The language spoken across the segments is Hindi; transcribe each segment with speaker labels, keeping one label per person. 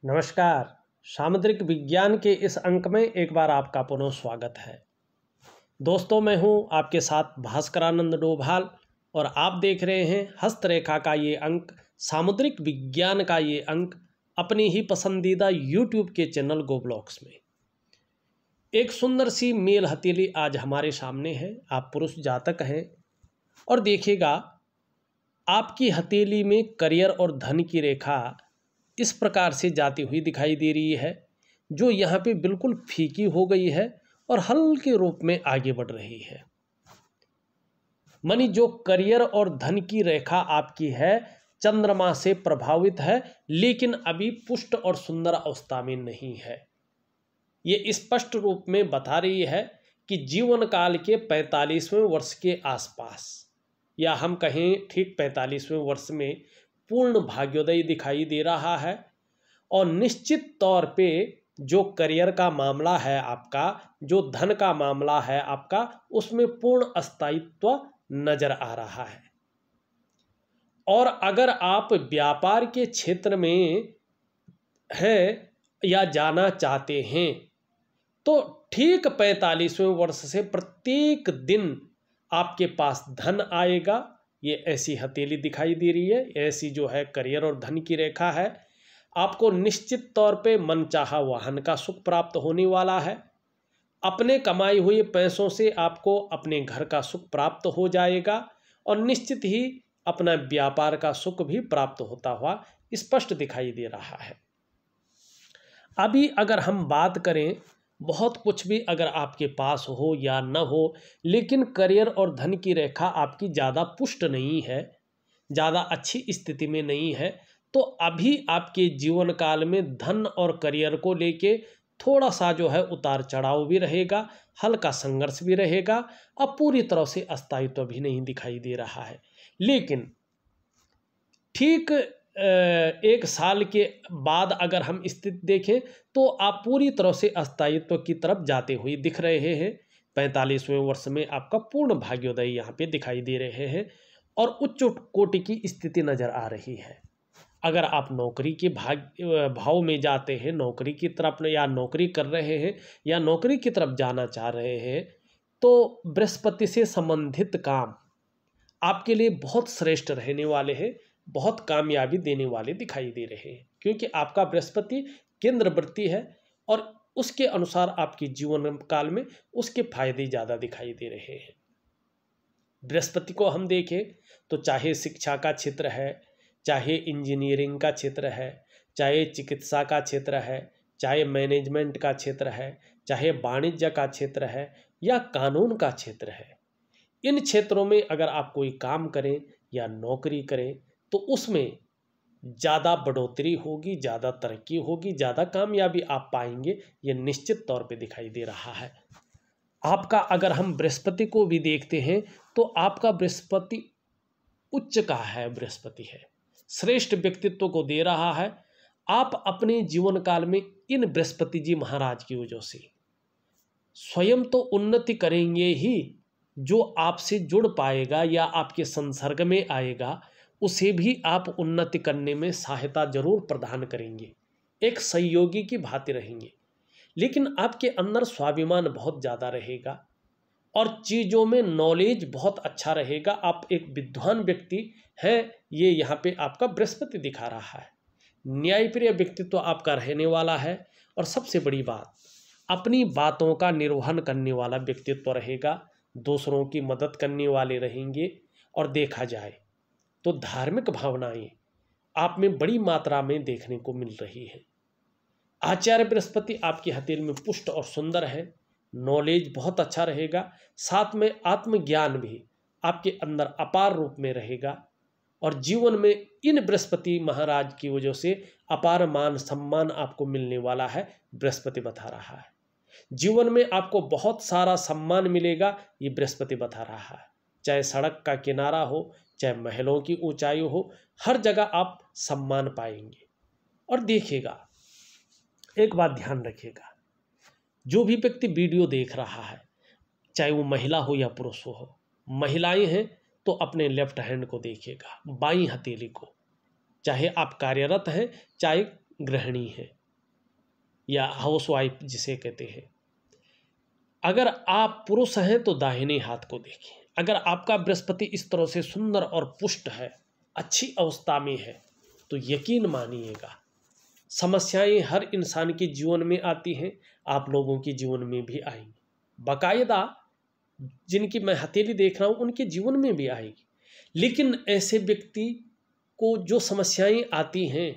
Speaker 1: नमस्कार। सामुद्रिक विज्ञान के इस अंक में एक बार आपका पुनः स्वागत है। दोस्तों, मैं हूं आपके साथ भास्करानंद डोभाल और आप देख रहे हैं हस्तरेखा का ये अंक, सामुद्रिक विज्ञान का ये अंक अपनी ही पसंदीदा यूट्यूब के चैनल गोब्लॉक्स में। एक सुंदर सी मेल हथेली आज हमारे सामने है। आप पुरुष जातक हैं और देखिएगा आपकी हथेली में करियर और धन की रेखा इस प्रकार से जाती हुई दिखाई दे रही है, जो यहाँ पे बिल्कुल फीकी हो गई है और हल्के रूप में आगे बढ़ रही है। मानी जो करियर और धन की रेखा आपकी है चंद्रमा से प्रभावित है, लेकिन अभी पुष्ट और सुंदर अवस्था में नहीं है। ये स्पष्ट रूप में बता रही है कि जीवन काल के 45वें वर्ष के आसपास, या हम कहें ठीक 45वें वर्ष में पूर्ण भाग्योदय दिखाई दे रहा है। और निश्चित तौर पे जो करियर का मामला है आपका, जो धन का मामला है आपका, उसमें पूर्ण स्थायित्व नजर आ रहा है। और अगर आप व्यापार के क्षेत्र में हैं या जाना चाहते हैं तो ठीक 45वें वर्ष से प्रत्येक दिन आपके पास धन आएगा। ये ऐसी हथेली दिखाई दे रही है, ऐसी जो है करियर और धन की रेखा है। आपको निश्चित तौर पे मनचाहा वाहन का सुख प्राप्त होने वाला है। अपने कमाई हुए पैसों से आपको अपने घर का सुख प्राप्त हो जाएगा और निश्चित ही अपना व्यापार का सुख भी प्राप्त होता हुआ स्पष्ट दिखाई दे रहा है। अभी अगर हम बात करें, बहुत कुछ भी अगर आपके पास हो या न हो, लेकिन करियर और धन की रेखा आपकी ज़्यादा पुष्ट नहीं है, ज़्यादा अच्छी स्थिति में नहीं है, तो अभी आपके जीवन काल में धन और करियर को लेके थोड़ा सा जो है उतार चढ़ाव भी रहेगा, हल्का संघर्ष भी रहेगा। अब पूरी तरह से अस्थायित्व भी नहीं दिखाई दे रहा है, लेकिन ठीक एक साल के बाद अगर हम स्थिति देखें तो आप पूरी तरह से अस्थायित्व की तरफ जाते हुए दिख रहे हैं। 45वें वर्ष में आपका पूर्ण भाग्योदय यहाँ पे दिखाई दे रहे हैं और उच्च कोटि की स्थिति नजर आ रही है। अगर आप नौकरी के भाव में जाते हैं, नौकरी की तरफ, या नौकरी कर रहे हैं या नौकरी की तरफ जाना चाह रहे हैं, तो बृहस्पति से संबंधित काम आपके लिए बहुत श्रेष्ठ रहने वाले हैं, बहुत कामयाबी देने वाले दिखाई दे रहे हैं, क्योंकि आपका बृहस्पति केंद्रवर्ती है और उसके अनुसार आपके जीवन काल में उसके फायदे ज़्यादा दिखाई दे रहे हैं। बृहस्पति को हम देखें तो चाहे शिक्षा का क्षेत्र है, चाहे इंजीनियरिंग का क्षेत्र है, चाहे चिकित्सा का क्षेत्र है, चाहे मैनेजमेंट का क्षेत्र है, चाहे वाणिज्य का क्षेत्र है या कानून का क्षेत्र है, इन क्षेत्रों में अगर आप कोई काम करें या नौकरी करें तो उसमें ज़्यादा बढ़ोतरी होगी, ज़्यादा तरक्की होगी, ज़्यादा कामयाबी आप पाएंगे, ये निश्चित तौर पे दिखाई दे रहा है। आपका अगर हम बृहस्पति को भी देखते हैं तो आपका बृहस्पति उच्च का है, बृहस्पति है, श्रेष्ठ व्यक्तित्व को दे रहा है। आप अपने जीवन काल में इन बृहस्पति जी महाराज की वजह से स्वयं तो उन्नति करेंगे ही, जो आपसे जुड़ पाएगा या आपके संसर्ग में आएगा उसे भी आप उन्नति करने में सहायता जरूर प्रदान करेंगे, एक सहयोगी की भांति रहेंगे। लेकिन आपके अंदर स्वाभिमान बहुत ज़्यादा रहेगा और चीज़ों में नॉलेज बहुत अच्छा रहेगा। आप एक विद्वान व्यक्ति हैं, ये यहाँ पे आपका बृहस्पति दिखा रहा है। न्यायप्रिय व्यक्तित्व आपका रहने वाला है और सबसे बड़ी बात, अपनी बातों का निर्वहन करने वाला व्यक्तित्व रहेगा, दूसरों की मदद करने वाले रहेंगे। और देखा जाए तो धार्मिक भावनाएं आप में बड़ी मात्रा में देखने को मिल रही है। आचार्य बृहस्पति आपकी हथेली में पुष्ट और सुंदर है, नॉलेज बहुत अच्छा रहेगा, साथ में आत्मज्ञान भी आपके अंदर अपार रूप में रहेगा और जीवन में इन बृहस्पति महाराज की वजह से अपार मान सम्मान आपको मिलने वाला है। बृहस्पति बता रहा है जीवन में आपको बहुत सारा सम्मान मिलेगा, ये बृहस्पति बता रहा है। चाहे सड़क का किनारा हो, चाहे महलों की ऊंचाई हो, हर जगह आप सम्मान पाएंगे। और देखिएगा, एक बात ध्यान रखिएगा, जो भी व्यक्ति वीडियो देख रहा है, चाहे वो महिला हो या पुरुष हो, महिलाएं हैं तो अपने लेफ्ट हैंड को देखिएगा, बाईं हथेली को, चाहे आप कार्यरत हैं चाहे गृहिणी है या हाउसवाइफ जिसे कहते हैं। अगर आप पुरुष हैं तो दाहिने हाथ को देखें। अगर आपका बृहस्पति इस तरह से सुंदर और पुष्ट है, अच्छी अवस्था में है, तो यकीन मानिएगा समस्याएं हर इंसान के जीवन में आती हैं, आप लोगों के जीवन में भी आएंगी। बाकायदा जिनकी मैं हथेली देख रहा हूं उनके जीवन में भी आएगी। लेकिन ऐसे व्यक्ति को जो समस्याएं आती हैं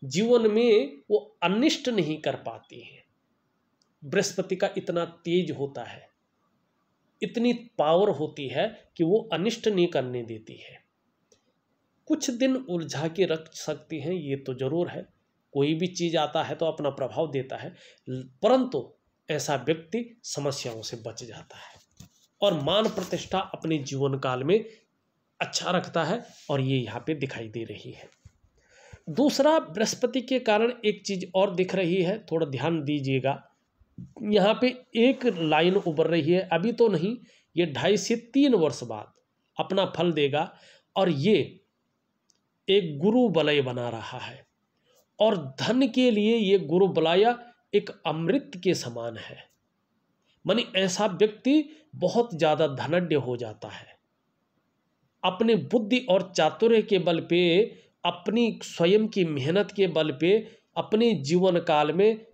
Speaker 1: जीवन में, वो अनिष्ट नहीं कर पाती हैं। बृहस्पति का इतना तेज होता है, इतनी पावर होती है कि वो अनिष्ट नहीं करने देती है। कुछ दिन उलझा के रख सकती हैं, ये तो जरूर है। कोई भी चीज आता है तो अपना प्रभाव देता है, परंतु ऐसा व्यक्ति समस्याओं से बच जाता है और मान प्रतिष्ठा अपने जीवन काल में अच्छा रखता है, और ये यहाँ पे दिखाई दे रही है। दूसरा, बृहस्पति के कारण एक चीज और दिख रही है, थोड़ा ध्यान दीजिएगा। यहाँ पे एक लाइन उभर रही है, अभी तो नहीं, ये 2.5 से 3 वर्ष बाद अपना फल देगा, और ये एक गुरु बलय बना रहा है। और धन के लिए ये गुरु बलय एक अमृत के समान है। मानी ऐसा व्यक्ति बहुत ज्यादा धनढ़ हो जाता है। अपने बुद्धि और चातुर्य के बल पे, अपनी स्वयं की मेहनत के बल पे, अपने जीवन काल में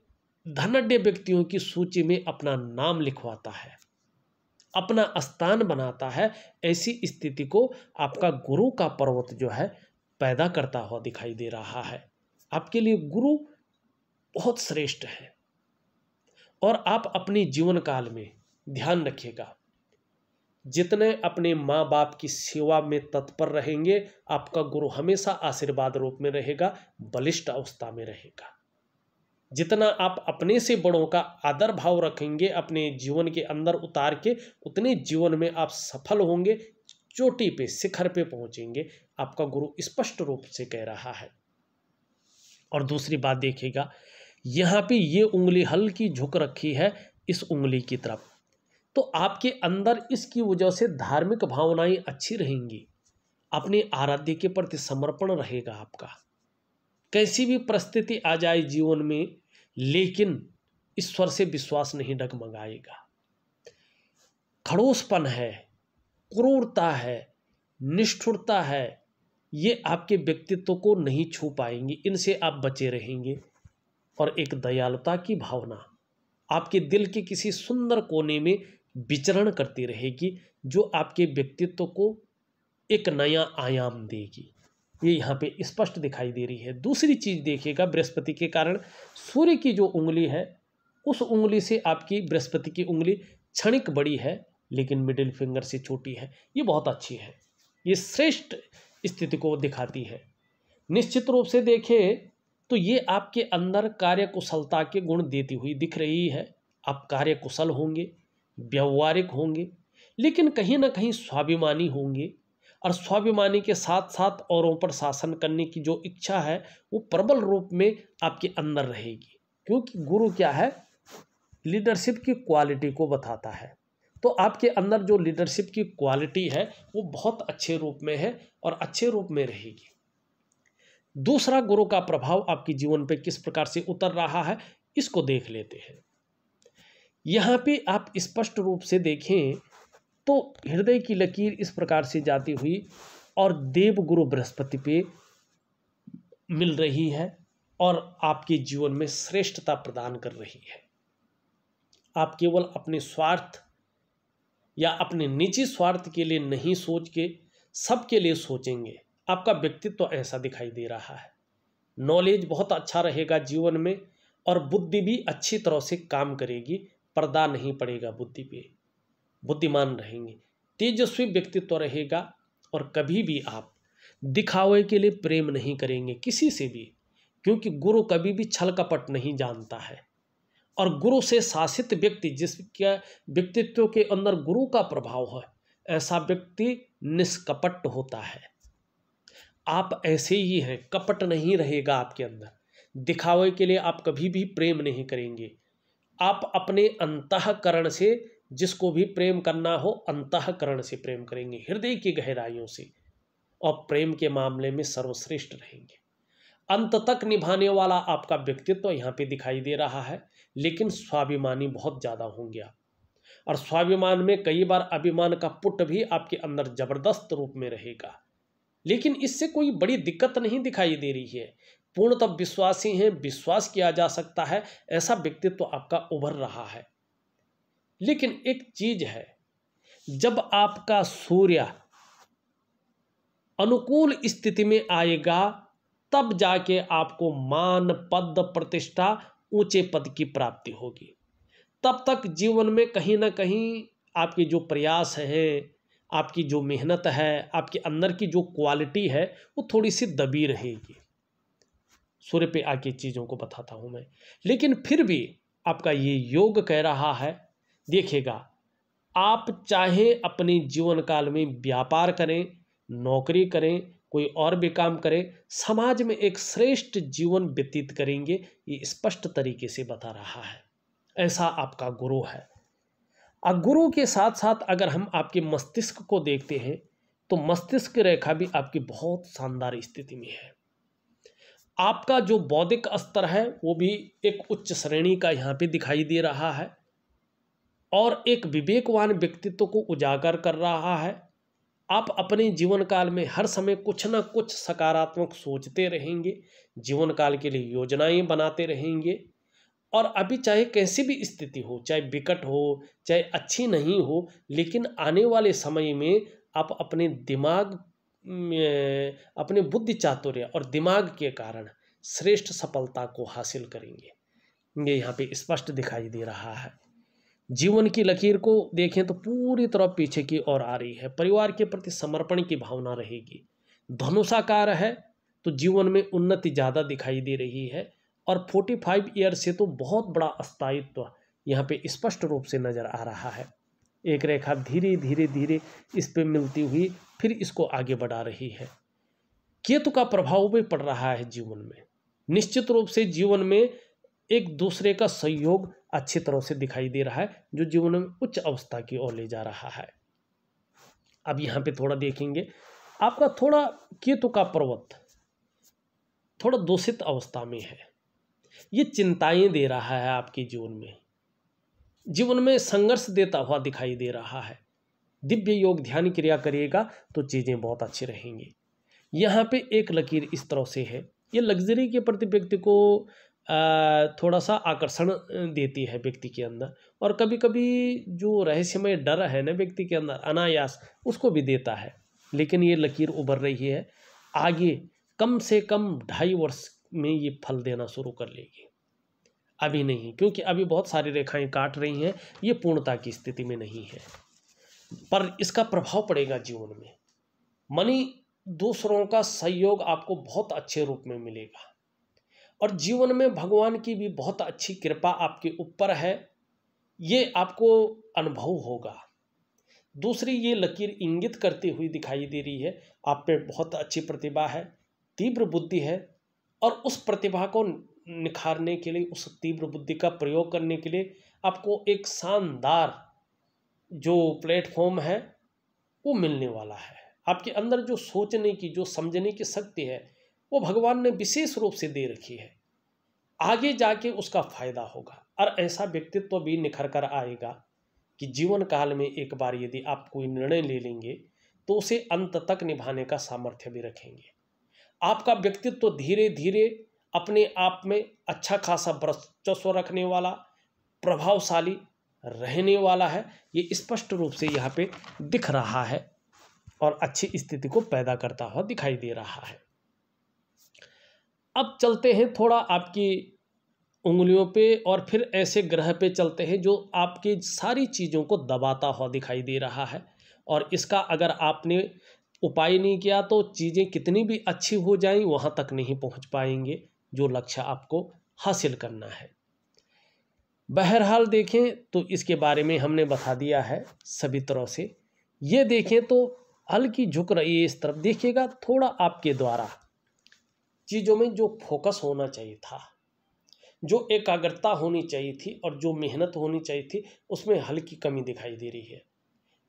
Speaker 1: धनढ़ व्यक्तियों की सूची में अपना नाम लिखवाता है, अपना स्थान बनाता है। ऐसी स्थिति को आपका गुरु का पर्वत जो है पैदा करता हुआ दिखाई दे रहा है। आपके लिए गुरु बहुत श्रेष्ठ है। और आप अपने जीवन काल में ध्यान रखिएगा, जितने अपने माँ बाप की सेवा में तत्पर रहेंगे, आपका गुरु हमेशा आशीर्वाद रूप में रहेगा, बलिष्ठ अवस्था में रहेगा। जितना आप अपने से बड़ों का आदर भाव रखेंगे अपने जीवन के अंदर उतार के, उतने जीवन में आप सफल होंगे, चोटी पे, शिखर पे पहुंचेंगे, आपका गुरु स्पष्ट रूप से कह रहा है। और दूसरी बात देखिएगा, यहाँ पे ये उंगली हल्की झुक रखी है इस उंगली की तरफ, तो आपके अंदर इसकी वजह से धार्मिक भावनाएं अच्छी रहेंगी, अपने आराध्य के प्रति समर्पण रहेगा आपका। कैसी भी परिस्थिति आ जाए जीवन में, लेकिन ईश्वर से विश्वास नहीं डगमगाएगा। खड़ूसपन है, क्रूरता है, निष्ठुरता है, ये आपके व्यक्तित्व को नहीं छू पाएंगी, इनसे आप बचे रहेंगे। और एक दयालुता की भावना आपके दिल के किसी सुंदर कोने में विचरण करती रहेगी, जो आपके व्यक्तित्व को एक नया आयाम देगी। ये यहाँ पे स्पष्ट दिखाई दे रही है। दूसरी चीज देखिएगा, बृहस्पति के कारण सूर्य की जो उंगली है, उस उंगली से आपकी बृहस्पति की उंगली क्षणिक बड़ी है, लेकिन मिडिल फिंगर से छोटी है। ये बहुत अच्छी है, ये श्रेष्ठ स्थिति को दिखाती है। निश्चित रूप से देखें तो ये आपके अंदर कार्यकुशलता के गुण देती हुई दिख रही है। आप कार्यकुशल होंगे, व्यवहारिक होंगे, लेकिन कहीं ना कहीं स्वाभिमानी होंगे, और स्वाभिमानी के साथ साथ औरों पर शासन करने की जो इच्छा है वो प्रबल रूप में आपके अंदर रहेगी। क्योंकि गुरु क्या है, लीडरशिप की क्वालिटी को बताता है। तो आपके अंदर जो लीडरशिप की क्वालिटी है वो बहुत अच्छे रूप में है और अच्छे रूप में रहेगी। दूसरा, गुरु का प्रभाव आपके जीवन पे किस प्रकार से उतर रहा है, इसको देख लेते हैं। यहाँ पे आप स्पष्ट रूप से देखें तो हृदय की लकीर इस प्रकार से जाती हुई और देव गुरु बृहस्पति पे मिल रही है और आपके जीवन में श्रेष्ठता प्रदान कर रही है। आप केवल अपने स्वार्थ या अपने निजी स्वार्थ के लिए नहीं सोच के सबके लिए सोचेंगे। आपका व्यक्तित्व ऐसा दिखाई दे रहा है। नॉलेज बहुत अच्छा रहेगा जीवन में, और बुद्धि भी अच्छी तरह से काम करेगी, पर्दा नहीं पड़ेगा बुद्धि पे, बुद्धिमान रहेंगे, तेजस्वी व्यक्तित्व रहेगा। और कभी भी आप दिखावे के लिए प्रेम नहीं करेंगे किसी से भी, क्योंकि गुरु कभी भी छल कपट नहीं जानता है। और गुरु से शासित व्यक्ति, जिसके व्यक्तित्व के अंदर गुरु का प्रभाव है, ऐसा व्यक्ति निष्कपट होता है। आप ऐसे ही हैं, कपट नहीं रहेगा आपके अंदर। दिखावे के लिए आप कभी भी प्रेम नहीं करेंगे। आप अपने अंतःकरण से जिसको भी प्रेम करना हो, अंतःकरण से प्रेम करेंगे, हृदय की गहराइयों से, और प्रेम के मामले में सर्वश्रेष्ठ रहेंगे। अंत तक निभाने वाला आपका व्यक्तित्व यहाँ पे दिखाई दे रहा है, लेकिन स्वाभिमानी बहुत ज़्यादा होंगे आप। और स्वाभिमान में कई बार अभिमान का पुट भी आपके अंदर जबरदस्त रूप में रहेगा, लेकिन इससे कोई बड़ी दिक्कत नहीं दिखाई दे रही है। पूर्णतः विश्वासी हैं, विश्वास किया जा सकता है, ऐसा व्यक्तित्व आपका उभर रहा है। लेकिन एक चीज है, जब आपका सूर्य अनुकूल स्थिति में आएगा तब जाके आपको मान, पद, प्रतिष्ठा, ऊंचे पद की प्राप्ति होगी। तब तक जीवन में कहीं ना कहीं आपके जो प्रयास हैं, आपकी जो मेहनत है, आपके अंदर की जो क्वालिटी है, वो थोड़ी सी दबी रहेगी। सूर्य पे आके चीज़ों को बताता हूँ मैं, लेकिन फिर भी आपका ये योग कह रहा है, देखिएगा, आप चाहे अपने जीवन काल में व्यापार करें, नौकरी करें, कोई और भी काम करें, समाज में एक श्रेष्ठ जीवन व्यतीत करेंगे, ये स्पष्ट तरीके से बता रहा है। ऐसा आपका गुरु है। और गुरु के साथ साथ अगर हम आपके मस्तिष्क को देखते हैं तो मस्तिष्क रेखा भी आपकी बहुत शानदार स्थिति में है। आपका जो बौद्धिक स्तर है वो भी एक उच्च श्रेणी का यहाँ पे दिखाई दे रहा है और एक विवेकवान व्यक्तित्व को उजागर कर रहा है। आप अपने जीवन काल में हर समय कुछ ना कुछ सकारात्मक सोचते रहेंगे, जीवन काल के लिए योजनाएं बनाते रहेंगे। और अभी चाहे कैसी भी स्थिति हो, चाहे विकट हो, चाहे अच्छी नहीं हो, लेकिन आने वाले समय में आप अपने दिमाग में, अपने बुद्धि चातुर्य और दिमाग के कारण श्रेष्ठ सफलता को हासिल करेंगे। ये यहाँ पे स्पष्ट दिखाई दे रहा है। जीवन की लकीर को देखें तो पूरी तरह पीछे की ओर आ रही है। परिवार के प्रति समर्पण की भावना रहेगी। धनुषाकार है तो जीवन में उन्नति ज़्यादा दिखाई दे रही है और 45 ईयर से तो बहुत बड़ा स्थायित्व यहाँ पे स्पष्ट रूप से नज़र आ रहा है। एक रेखा धीरे धीरे धीरे इस पे मिलती हुई फिर इसको आगे बढ़ा रही है। केतु का प्रभाव भी पड़ रहा है जीवन में। निश्चित रूप से जीवन में एक दूसरे का सहयोग अच्छी तरह से दिखाई दे रहा है, जो जीवन में उच्च अवस्था की ओर ले जा रहा है। अब यहाँ पे थोड़ा देखेंगे, आपका थोड़ा केतु का पर्वत थोड़ा दूषित अवस्था में है। ये चिंताएं दे रहा है आपके जीवन में संघर्ष देता हुआ दिखाई दे रहा है। दिव्य योग ध्यान क्रिया करिएगा तो चीज़ें बहुत अच्छी रहेंगी। यहाँ पे एक लकीर इस तरह से है, ये लग्जरी के प्रति व्यक्ति को थोड़ा सा आकर्षण देती है व्यक्ति के अंदर, और कभी कभी जो रहस्यमय डर है ना व्यक्ति के अंदर अनायास उसको भी देता है। लेकिन ये लकीर उभर रही है, आगे कम से कम 2.5 वर्ष में ये फल देना शुरू कर लेगी। अभी नहीं, क्योंकि अभी बहुत सारी रेखाएं काट रही हैं, ये पूर्णता की स्थिति में नहीं है, पर इसका प्रभाव पड़ेगा जीवन में। मनी दूसरों का सहयोग आपको बहुत अच्छे रूप में मिलेगा और जीवन में भगवान की भी बहुत अच्छी कृपा आपके ऊपर है, ये आपको अनुभव होगा। दूसरी ये लकीर इंगित करती हुई दिखाई दे रही है, आप पे बहुत अच्छी प्रतिभा है, तीव्र बुद्धि है, और उस प्रतिभा को निखारने के लिए, उस तीव्र बुद्धि का प्रयोग करने के लिए आपको एक शानदार जो प्लेटफॉर्म है वो मिलने वाला है। आपके अंदर जो सोचने की, जो समझने की शक्ति है वो भगवान ने विशेष रूप से दे रखी है, आगे जाके उसका फायदा होगा। और ऐसा व्यक्तित्व भी निखर कर आएगा कि जीवन काल में एक बार यदि आप कोई निर्णय ले लेंगे तो उसे अंत तक निभाने का सामर्थ्य भी रखेंगे। आपका व्यक्तित्व धीरे धीरे अपने आप में अच्छा खासा वर्चस्व रखने वाला, प्रभावशाली रहने वाला है, ये स्पष्ट रूप से यहाँ पे दिख रहा है और अच्छी स्थिति को पैदा करता हुआ दिखाई दे रहा है। अब चलते हैं थोड़ा आपकी उंगलियों पे और फिर ऐसे ग्रह पे चलते हैं जो आपकी सारी चीज़ों को दबाता हुआ दिखाई दे रहा है, और इसका अगर आपने उपाय नहीं किया तो चीज़ें कितनी भी अच्छी हो जाएं वहाँ तक नहीं पहुँच पाएंगे जो लक्ष्य आपको हासिल करना है। बहरहाल देखें तो इसके बारे में हमने बता दिया है सभी तरह से। ये देखें तो हल्की झुक रही है इस तरफ, देखिएगा थोड़ा आपके द्वारा चीज़ों में जो फोकस होना चाहिए था, जो एकाग्रता होनी चाहिए थी और जो मेहनत होनी चाहिए थी, उसमें हल्की कमी दिखाई दे रही है।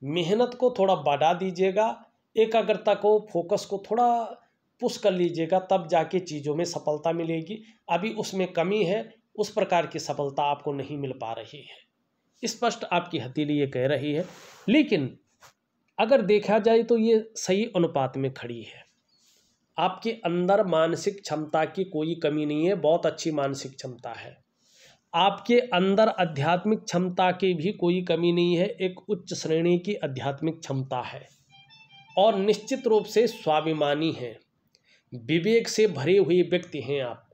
Speaker 1: मेहनत को थोड़ा बढ़ा दीजिएगा, एकाग्रता को, फोकस को थोड़ा पुश कर लीजिएगा, तब जाके चीज़ों में सफलता मिलेगी। अभी उसमें कमी है, उस प्रकार की सफलता आपको नहीं मिल पा रही है, स्पष्ट आपकी हथेली ये कह रही है। लेकिन अगर देखा जाए तो ये सही अनुपात में खड़ी है। आपके अंदर मानसिक क्षमता की कोई कमी नहीं है, बहुत अच्छी मानसिक क्षमता है। आपके अंदर आध्यात्मिक क्षमता की भी कोई कमी नहीं है, एक उच्च श्रेणी की आध्यात्मिक क्षमता है और निश्चित रूप से स्वाभिमानी हैं, विवेक से भरे हुए व्यक्ति हैं आप।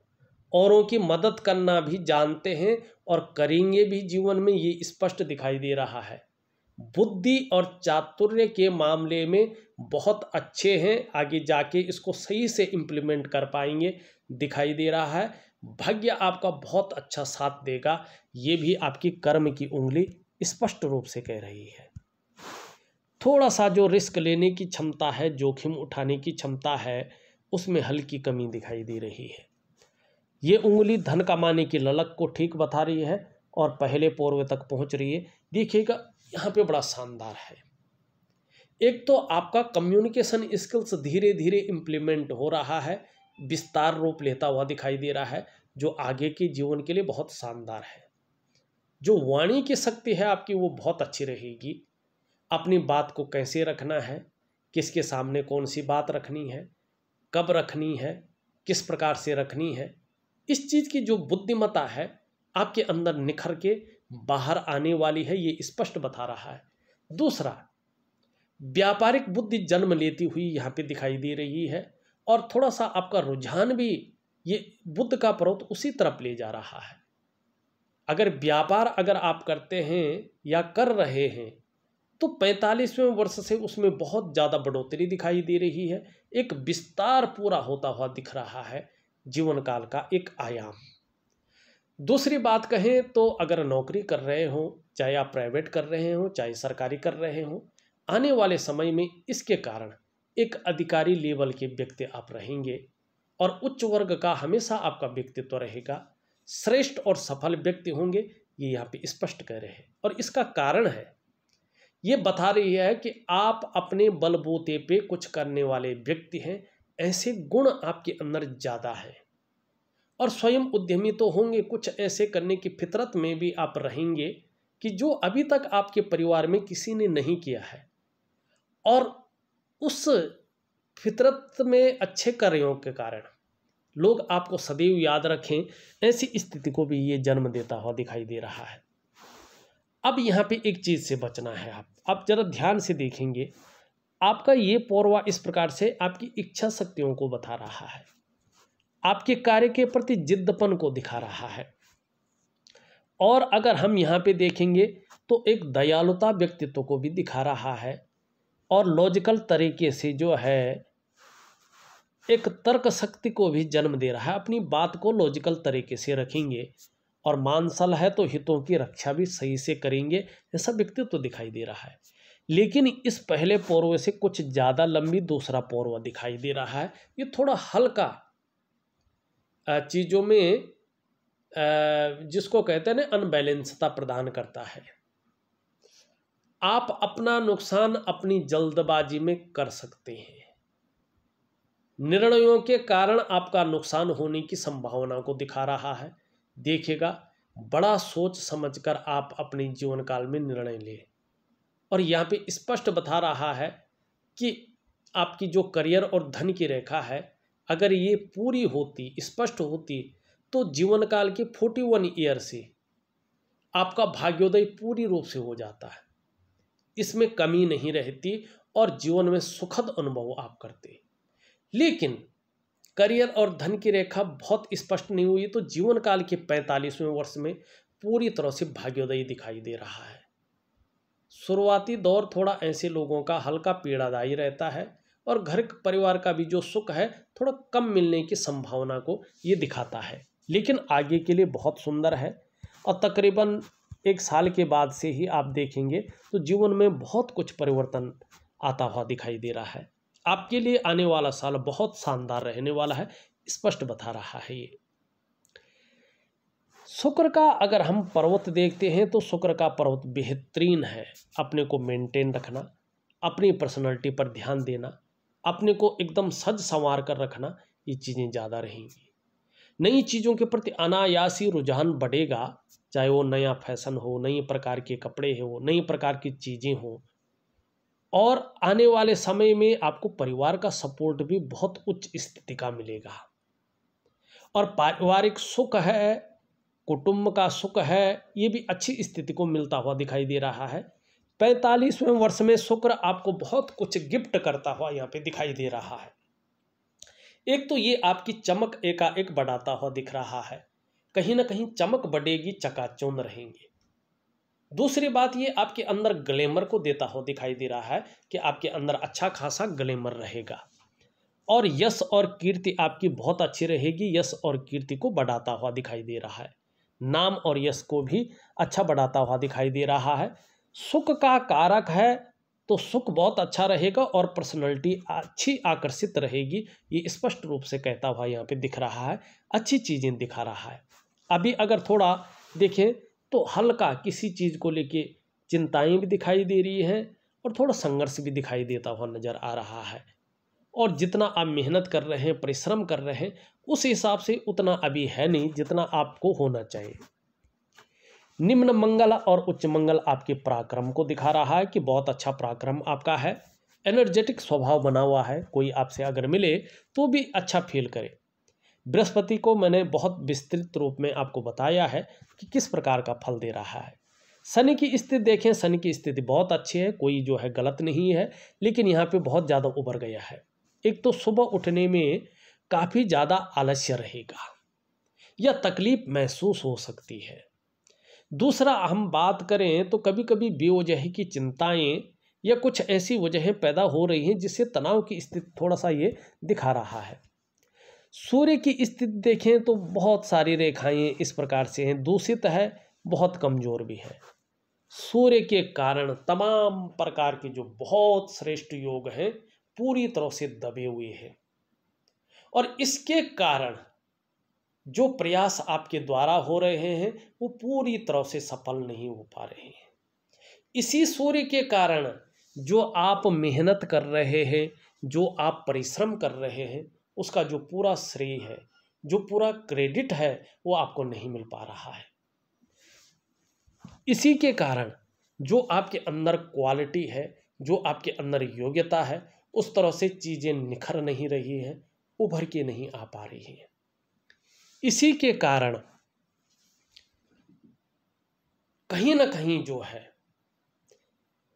Speaker 1: औरों की मदद करना भी जानते हैं और करेंगे भी जीवन में, ये स्पष्ट दिखाई दे रहा है। बुद्धि और चातुर्य के मामले में बहुत अच्छे हैं, आगे जाके इसको सही से इम्प्लीमेंट कर पाएंगे, दिखाई दे रहा है। भाग्य आपका बहुत अच्छा साथ देगा, ये भी आपकी कर्म की उंगली स्पष्ट रूप से कह रही है। थोड़ा सा जो रिस्क लेने की क्षमता है, जोखिम उठाने की क्षमता है, उसमें हल्की कमी दिखाई दे रही है। ये उंगली धन कमाने की ललक को ठीक बता रही है और पहले पूर्व तक पहुंच रही है। देखिएगा यहाँ पे बड़ा शानदार है। एक तो आपका कम्युनिकेशन स्किल्स धीरे धीरे इम्प्लीमेंट हो रहा है, विस्तार रूप लेता हुआ दिखाई दे रहा है, जो आगे के जीवन के लिए बहुत शानदार है। जो वाणी की शक्ति है आपकी वो बहुत अच्छी रहेगी। अपनी बात को कैसे रखना है, किसके सामने कौन सी बात रखनी है, कब रखनी है, किस प्रकार से रखनी है, इस चीज़ की जो बुद्धिमत्ता है आपके अंदर निखर के बाहर आने वाली है, ये स्पष्ट बता रहा है। दूसरा, व्यापारिक बुद्धि जन्म लेती हुई यहाँ पे दिखाई दे रही है और थोड़ा सा आपका रुझान भी ये बुद्ध का पर्वत उसी तरफ ले जा रहा है। अगर व्यापार अगर आप करते हैं या कर रहे हैं तो 45वें वर्ष से उसमें बहुत ज़्यादा बढ़ोतरी दिखाई दे रही है, एक विस्तार पूरा होता हुआ दिख रहा है, जीवन काल का एक आयाम। दूसरी बात कहें तो अगर नौकरी कर रहे हो, चाहे आप प्राइवेट कर रहे हो चाहे सरकारी कर रहे हो, आने वाले समय में इसके कारण एक अधिकारी लेवल के व्यक्ति आप रहेंगे और उच्च वर्ग का हमेशा आपका व्यक्तित्व रहेगा, श्रेष्ठ और सफल व्यक्ति होंगे, ये यहाँ पे स्पष्ट कह रहे हैं। और इसका कारण है, ये बता रही है कि आप अपने बलबूते पे कुछ करने वाले व्यक्ति हैं, ऐसे गुण आपके अंदर ज़्यादा है और स्वयं उद्यमी तो होंगे, कुछ ऐसे करने की फितरत में भी आप रहेंगे कि जो अभी तक आपके परिवार में किसी ने नहीं किया है, और उस फितरत में अच्छे कार्यों के कारण लोग आपको सदैव याद रखें, ऐसी स्थिति को भी ये जन्म देता हुआ दिखाई दे रहा है। अब यहाँ पे एक चीज़ से बचना है, आप जरा ध्यान से देखेंगे, आपका ये पौरवा इस प्रकार से आपकी इच्छा शक्तियों को बता रहा है, आपके कार्य के प्रति जिद्दपन को दिखा रहा है। और अगर हम यहाँ पे देखेंगे तो एक दयालुता व्यक्तित्व को भी दिखा रहा है और लॉजिकल तरीके से जो है एक तर्क शक्ति को भी जन्म दे रहा है। अपनी बात को लॉजिकल तरीके से रखेंगे और मानसल है तो हितों की रक्षा भी सही से करेंगे, ऐसा व्यक्तित्व दिखाई दे रहा है। लेकिन इस पहले पौर्व से कुछ ज़्यादा लंबी दूसरा पौर्व दिखाई दे रहा है, ये थोड़ा हल्का चीज़ों में जिसको कहते हैं ना अनबैलेंसता प्रदान करता है। आप अपना नुकसान अपनी जल्दबाजी में कर सकते हैं, निर्णयों के कारण आपका नुकसान होने की संभावना को दिखा रहा है। देखिएगा, बड़ा सोच समझकर आप अपने जीवन काल में निर्णय लें। और यहाँ पे स्पष्ट बता रहा है कि आपकी जो करियर और धन की रेखा है, अगर ये पूरी होती, स्पष्ट होती, तो जीवन काल के 41 ईयर से आपका भाग्योदय पूरी रूप से हो जाता है, इसमें कमी नहीं रहती और जीवन में सुखद अनुभव आप करते। लेकिन करियर और धन की रेखा बहुत स्पष्ट नहीं हुई तो जीवन काल के 45वें वर्ष में पूरी तरह से भाग्योदय दिखाई दे रहा है। शुरुआती दौर थोड़ा ऐसे लोगों का हल्का पीड़ादायी रहता है और घर परिवार का भी जो सुख है थोड़ा कम मिलने की संभावना को ये दिखाता है, लेकिन आगे के लिए बहुत सुंदर है। और तकरीबन 1 साल के बाद से ही आप देखेंगे तो जीवन में बहुत कुछ परिवर्तन आता हुआ दिखाई दे रहा है। आपके लिए आने वाला साल बहुत शानदार रहने वाला है, स्पष्ट बता रहा है ये। शुक्र का अगर हम पर्वत देखते हैं तो शुक्र का पर्वत बेहतरीन है। अपने को मेंटेन रखना, अपनी पर्सनालिटी पर ध्यान देना, अपने को एकदम सज संवार कर रखना, ये चीज़ें ज़्यादा रहेंगी। नई चीज़ों के प्रति अनायासी रुझान बढ़ेगा, चाहे वो नया फैशन हो, नई प्रकार के कपड़े हो, नई प्रकार की चीज़ें हो। और आने वाले समय में आपको परिवार का सपोर्ट भी बहुत उच्च स्थिति का मिलेगा। और पारिवारिक सुख है, कुटुंब का सुख है, ये भी अच्छी स्थिति को मिलता हुआ दिखाई दे रहा है। 45वें वर्ष में शुक्र आपको बहुत कुछ गिफ्ट करता हुआ यहाँ पे दिखाई दे रहा है। एक तो ये आपकी चमक एकाएक बढ़ाता हुआ दिख रहा है, कहीं ना कहीं चमक बढ़ेगी, चकाचौंध रहेंगे। दूसरी बात, ये आपके अंदर ग्लैमर को देता हुआ दिखाई दे रहा है कि आपके अंदर अच्छा खासा ग्लैमर रहेगा। और यश और कीर्ति आपकी बहुत अच्छी रहेगी, यश और कीर्ति को बढ़ाता हुआ दिखाई दे रहा है, नाम और यश को भी अच्छा बढ़ाता हुआ दिखाई दे रहा है। सुख का कारक है तो सुख बहुत अच्छा रहेगा और पर्सनैलिटी अच्छी आकर्षित रहेगी, ये स्पष्ट रूप से कहता हुआ यहाँ पे दिख रहा है, अच्छी चीज़ें दिखा रहा है। अभी अगर थोड़ा देखें तो हल्का किसी चीज़ को लेके चिंताएं भी दिखाई दे रही हैं और थोड़ा संघर्ष भी दिखाई देता हुआ नज़र आ रहा है। और जितना आप मेहनत कर रहे हैं, परिश्रम कर रहे हैं, उस हिसाब से उतना अभी है नहीं जितना आपको होना चाहिए। निम्न मंगल और उच्च मंगल आपके पराक्रम को दिखा रहा है कि बहुत अच्छा पराक्रम आपका है, एनर्जेटिक स्वभाव बना हुआ है, कोई आपसे अगर मिले तो भी अच्छा फील करे। बृहस्पति को मैंने बहुत विस्तृत रूप में आपको बताया है कि किस प्रकार का फल दे रहा है। शनि की स्थिति देखें, शनि की स्थिति बहुत अच्छी है, कोई जो है गलत नहीं है, लेकिन यहाँ पे बहुत ज़्यादा उभर गया है। एक तो सुबह उठने में काफ़ी ज़्यादा आलस्य रहेगा या तकलीफ महसूस हो सकती है। दूसरा, हम बात करें तो कभी कभी बेवजह की चिंताएं या कुछ ऐसी वजहें पैदा हो रही हैं जिससे तनाव की स्थिति थोड़ा सा ये दिखा रहा है। सूर्य की स्थिति देखें तो बहुत सारी रेखाएं इस प्रकार से हैं, दूषित है, बहुत कमज़ोर भी है। सूर्य के कारण तमाम प्रकार के जो बहुत श्रेष्ठ योग हैं पूरी तरह से दबे हुए हैं और इसके कारण जो प्रयास आपके द्वारा हो रहे हैं वो पूरी तरह से सफल नहीं हो पा रहे हैं। इसी सूर्य के कारण जो आप मेहनत कर रहे हैं, जो आप परिश्रम कर रहे हैं, उसका जो पूरा श्रेय है, जो पूरा क्रेडिट है, वो आपको नहीं मिल पा रहा है। इसी के कारण जो आपके अंदर क्वालिटी है, जो आपके अंदर योग्यता है, उस तरह से चीज़ें निखर नहीं रही हैं, उभर के नहीं आ पा रही हैं। इसी के कारण कहीं ना कहीं जो है,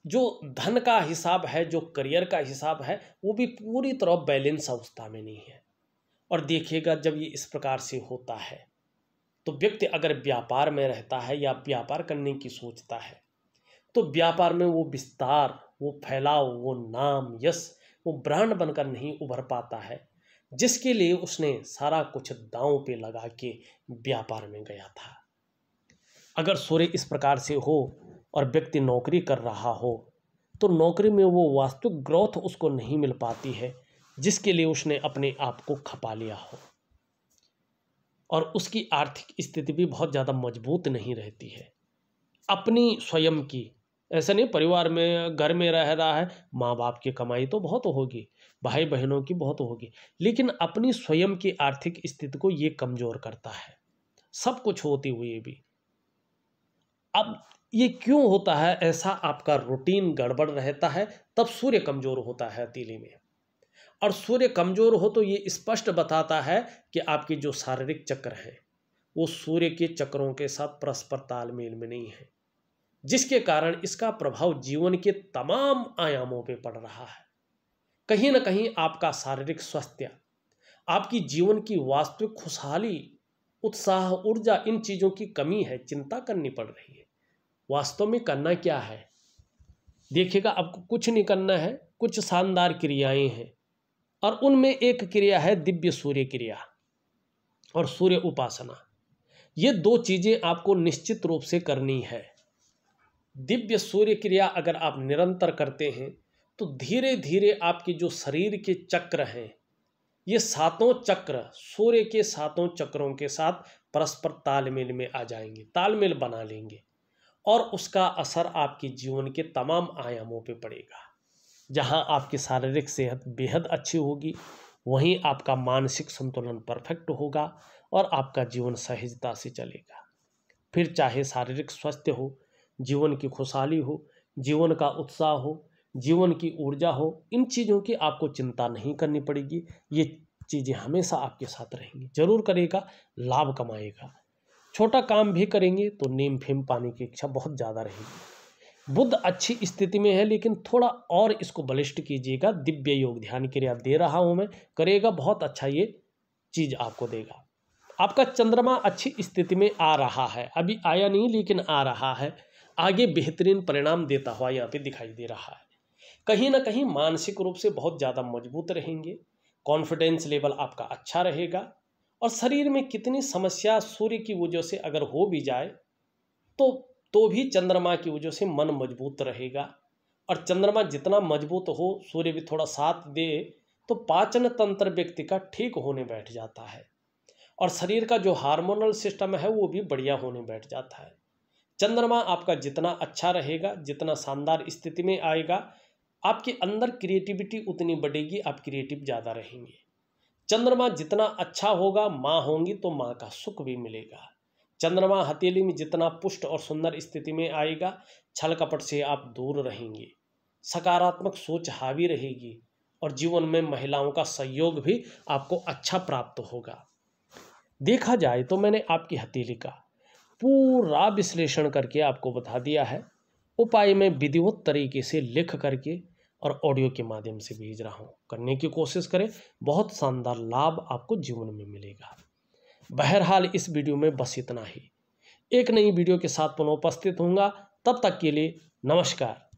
Speaker 1: जो धन का हिसाब है, जो करियर का हिसाब है, वो भी पूरी तरह बैलेंस अवस्था में नहीं है। और देखिएगा, जब ये इस प्रकार से होता है तो व्यक्ति अगर व्यापार में रहता है या व्यापार करने की सोचता है तो व्यापार में वो विस्तार, वो फैलाव, वो नाम, यश, वो ब्रांड बनकर नहीं उभर पाता है, जिसके लिए उसने सारा कुछ दांव पे लगा के व्यापार में गया था। अगर सूर्य इस प्रकार से हो और व्यक्ति नौकरी कर रहा हो तो नौकरी में वो वास्तविक ग्रोथ उसको नहीं मिल पाती है जिसके लिए उसने अपने आप को खपा लिया हो, और उसकी आर्थिक स्थिति भी बहुत ज़्यादा मजबूत नहीं रहती है। अपनी स्वयं की, ऐसा नहीं परिवार में घर में रह रहा है, माँ बाप की कमाई तो बहुत होगी, भाई बहनों की बहुत होगी, लेकिन अपनी स्वयं की आर्थिक स्थिति को ये कमज़ोर करता है, सब कुछ होते हुए भी। अब ये क्यों होता है ऐसा? आपका रूटीन गड़बड़ रहता है, तब सूर्य कमज़ोर होता है हथेली में। और सूर्य कमज़ोर हो तो ये स्पष्ट बताता है कि आपके जो शारीरिक चक्र हैं वो सूर्य के चक्रों के साथ परस्पर तालमेल में नहीं है, जिसके कारण इसका प्रभाव जीवन के तमाम आयामों पे पड़ रहा है। कहीं ना कहीं आपका शारीरिक स्वास्थ्य, आपकी जीवन की वास्तविक खुशहाली, उत्साह, ऊर्जा, इन चीज़ों की कमी है, चिंता करनी पड़ रही है। वास्तव में करना क्या है? देखिएगा, आपको कुछ नहीं करना है, कुछ शानदार क्रियाएं हैं और उनमें एक क्रिया है दिव्य सूर्य क्रिया और सूर्य उपासना। ये दो चीज़ें आपको निश्चित रूप से करनी है। दिव्य सूर्य क्रिया अगर आप निरंतर करते हैं तो धीरे धीरे आपके जो शरीर के चक्र हैं, ये सातों चक्र सूर्य के सातों चक्रों के साथ परस्पर तालमेल में आ जाएंगे, तालमेल बना लेंगे और उसका असर आपके जीवन के तमाम आयामों पे पड़ेगा। जहां आपकी शारीरिक सेहत बेहद अच्छी होगी, वहीं आपका मानसिक संतुलन परफेक्ट होगा और आपका जीवन सहजता से चलेगा। फिर चाहे शारीरिक स्वास्थ्य हो, जीवन की खुशहाली हो, जीवन का उत्साह हो, जीवन की ऊर्जा हो, इन चीज़ों की आपको चिंता नहीं करनी पड़ेगी। ये चीज़ें हमेशा आपके साथ रहेंगी। जरूर करेगा, लाभ कमाएगा। छोटा काम भी करेंगे तो नेम फेम पाने की इच्छा बहुत ज़्यादा रहेगी। बुध अच्छी स्थिति में है, लेकिन थोड़ा और इसको बलिष्ठ कीजिएगा। दिव्य योग ध्यान क्रिया दे रहा हूँ मैं, करेगा, बहुत अच्छा ये चीज़ आपको देगा। आपका चंद्रमा अच्छी स्थिति में आ रहा है, अभी आया नहीं लेकिन आ रहा है, आगे बेहतरीन परिणाम देता हुआ यहाँ पे दिखाई दे रहा है। कहीं ना कहीं मानसिक रूप से बहुत ज़्यादा मजबूत रहेंगे, कॉन्फिडेंस लेवल आपका अच्छा रहेगा, और शरीर में कितनी समस्या सूर्य की वजह से अगर हो भी जाए तो भी चंद्रमा की वजह से मन मजबूत रहेगा। और चंद्रमा जितना मजबूत हो, सूर्य भी थोड़ा साथ दे, तो पाचन तंत्र व्यक्ति का ठीक होने बैठ जाता है, और शरीर का जो हार्मोनल सिस्टम है वो भी बढ़िया होने बैठ जाता है। चंद्रमा आपका जितना अच्छा रहेगा, जितना शानदार स्थिति में आएगा, आपके अंदर क्रिएटिविटी उतनी बढ़ेगी, आप क्रिएटिव ज़्यादा रहेंगे। चंद्रमा जितना अच्छा होगा, माँ होंगी तो माँ का सुख भी मिलेगा। चंद्रमा हथेली में जितना पुष्ट और सुंदर स्थिति में आएगा, छल कपट से आप दूर रहेंगे, सकारात्मक सोच हावी रहेगी, और जीवन में महिलाओं का सहयोग भी आपको अच्छा प्राप्त होगा। देखा जाए तो मैंने आपकी हथेली का पूरा विश्लेषण करके आपको बता दिया है। उपाय मैं विधिवत तरीके से लिख करके और ऑडियो के माध्यम से भेज रहा हूँ। करने की कोशिश करें, बहुत शानदार लाभ आपको जीवन में मिलेगा। बहरहाल इस वीडियो में बस इतना ही। एक नई वीडियो के साथ पुनः उपस्थित होऊंगा, तब तक के लिए नमस्कार।